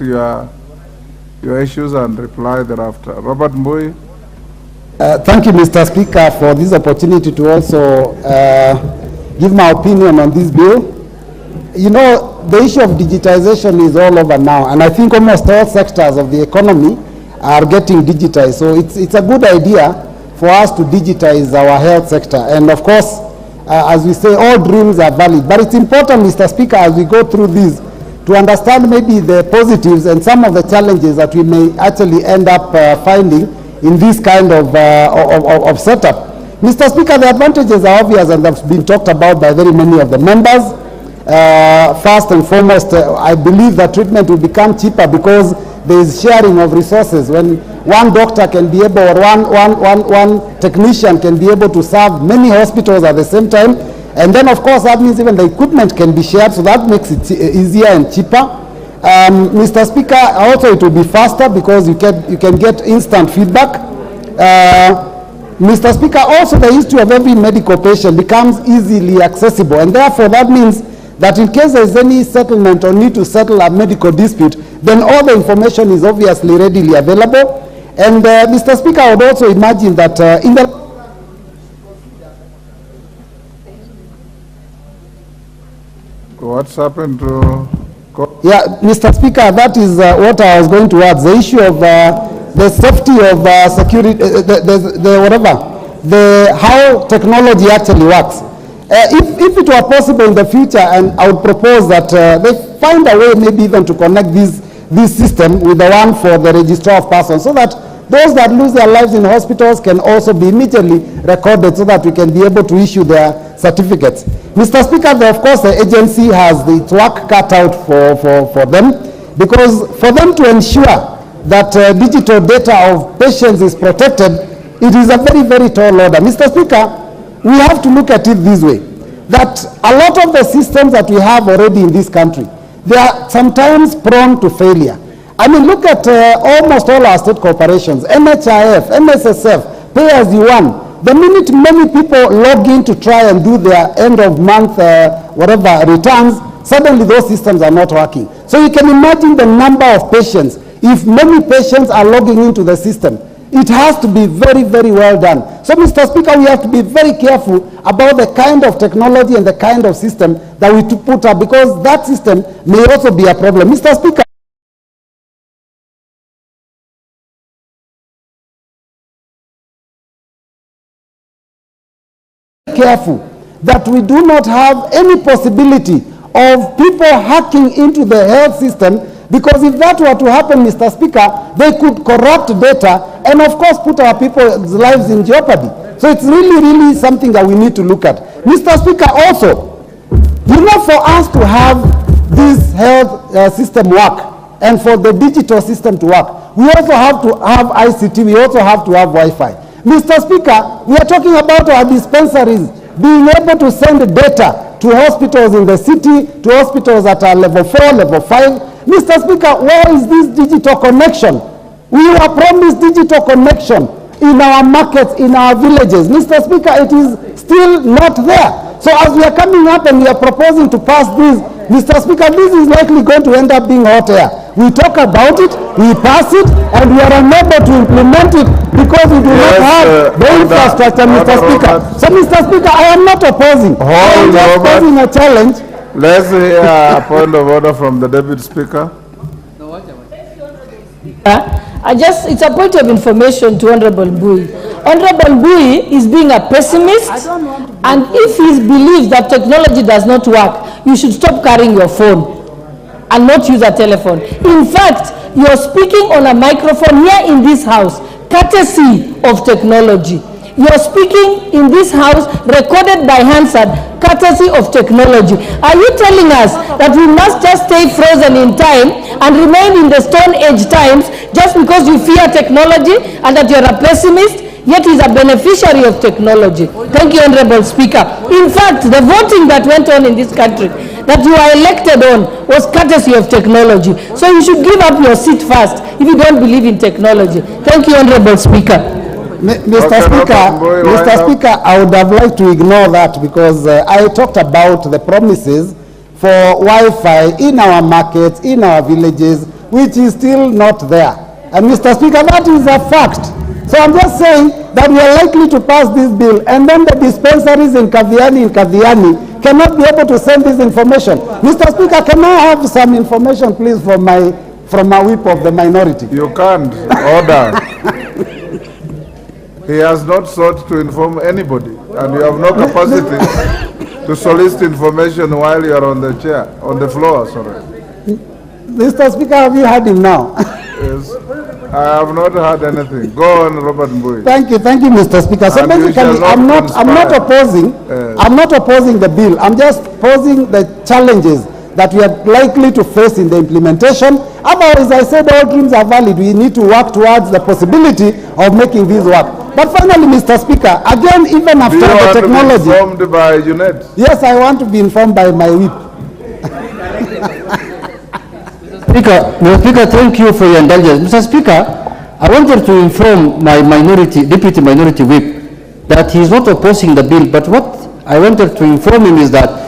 your issues and reply thereafter. Robert Mbui. Thank you, Mr. Speaker, for this opportunity to also give my opinion on this bill. You know, the issue of digitization is all over now, and I think almost all sectors of the economy are getting digitized. So it's a good idea for us to digitize our health sector. And of course, as we say, all dreams are valid. But it's important, Mr. Speaker, as we go through this, to understand maybe the positives and some of the challenges that we may actually end up finding in this kind of setup. Mr. Speaker, the advantages are obvious and have been talked about by very many of the members. First and foremost, I believe that treatment will become cheaper because there is sharing of resources. When one doctor can be able, or one technician can be able to serve many hospitals at the same time, and then of course that means even the equipment can be shared, so that makes it easier and cheaper. Mr. Speaker, also it will be faster because you can get instant feedback. Mr. Speaker, also the history of every medical patient becomes easily accessible, and therefore that means that in case there is any settlement or need to settle a medical dispute, then all the information is obviously readily available. And Mr. Speaker, I would also imagine that in the What's happened to... Yeah, Mr. Speaker, that is what I was going to add. The issue of the safety of security, how technology actually works. If it were possible in the future, and I would propose that they find a way maybe even to connect this system with the one for the registrar of persons, so that those that lose their lives in hospitals can also be immediately recorded so that we can be able to issue their certificates. Mr. Speaker, of course, the agency has its work cut out for them, because for them to ensure that digital data of patients is protected, it is a very, very tall order. Mr. Speaker, we have to look at it this way, that a lot of the systems that we have already in this country, they are sometimes prone to failure. I mean, look at almost all our state corporations, NHIF, NSSF, Pay As You Earn. The minute many people log in to try and do their end of month, returns, suddenly those systems are not working. So you can imagine the number of patients. If many patients are logging into the system, it has to be very, very well done. So, Mr. Speaker, we have to be very careful about the kind of technology and the kind of system that we put up, because that system may also be a problem. Mr. Speaker, careful that we do not have any possibility of people hacking into the health system, because if that were to happen, Mr. Speaker, they could corrupt data and of course put our people's lives in jeopardy. So it's really, really something that we need to look at. Mr. Speaker, also, you know, for us to have this health system work and for the digital system to work, we also have to have ICT, we also have to have Wi-Fi. Mr. Speaker, we are talking about our dispensaries being able to send data to hospitals in the city, to hospitals that are level 4, level 5. Mr. Speaker, where is this digital connection? We were promised digital connection in our markets, in our villages. Mr. Speaker, it is still not there. So as we are coming up and we are proposing to pass this, Mr. Speaker, this is likely going to end up being hot air. We talk about it, we pass it, and we are unable to implement it because we do not have the infrastructure, Mr. Speaker. So, Mr. Speaker, I am not opposing. I am just posing a challenge. Let's hear a point of order from the Deputy Speaker. It's a point of information to Honorable Mbui. Honorable Mbui is being a pessimist, and if he believes that technology does not work, you should stop carrying your phone and not use a telephone. In fact, you're speaking on a microphone here in this house, courtesy of technology. You're speaking in this house, recorded by Hansard, courtesy of technology. Are you telling us that we must just stay frozen in time and remain in the Stone Age times just because you fear technology and that you're a pessimist, yet is a beneficiary of technology? Thank you, Honorable Speaker. In fact, the voting that went on in this country, that you are elected on, was courtesy of technology. So you should give up your seat first if you don't believe in technology. Thank you, Honorable Speaker. Mr. Speaker, I would have liked to ignore that because I talked about the promises for Wi-Fi in our markets, in our villages, which is still not there. And Mr. Speaker, that is a fact. So I'm just saying that we are likely to pass this bill, and then the dispensaries in Kadhiani cannot be able to send this information. Mr. Speaker, can I have some information, please, from my whip of the minority? You can't. Order. He has not sought to inform anybody, and you have no capacity to solicit information while you are on the chair, on the floor, sorry. Mr. Speaker, have you heard him now? Yes. I have not heard anything. Go on, Robert Mbui. Thank you, Mr. Speaker. So And basically, I'm not opposing the bill. I'm just posing the challenges that we are likely to face in the implementation. Otherwise, I said all dreams are valid. We need to work towards the possibility of making this work. But finally, Mr. Speaker, again, even after the technology. Do you want to be informed by UNED? Yes, I want to be informed by my whip. Mr. Speaker, thank you for your indulgence. Mr. Speaker, I wanted to inform my deputy minority whip that he is not opposing the bill, but what I wanted to inform him is that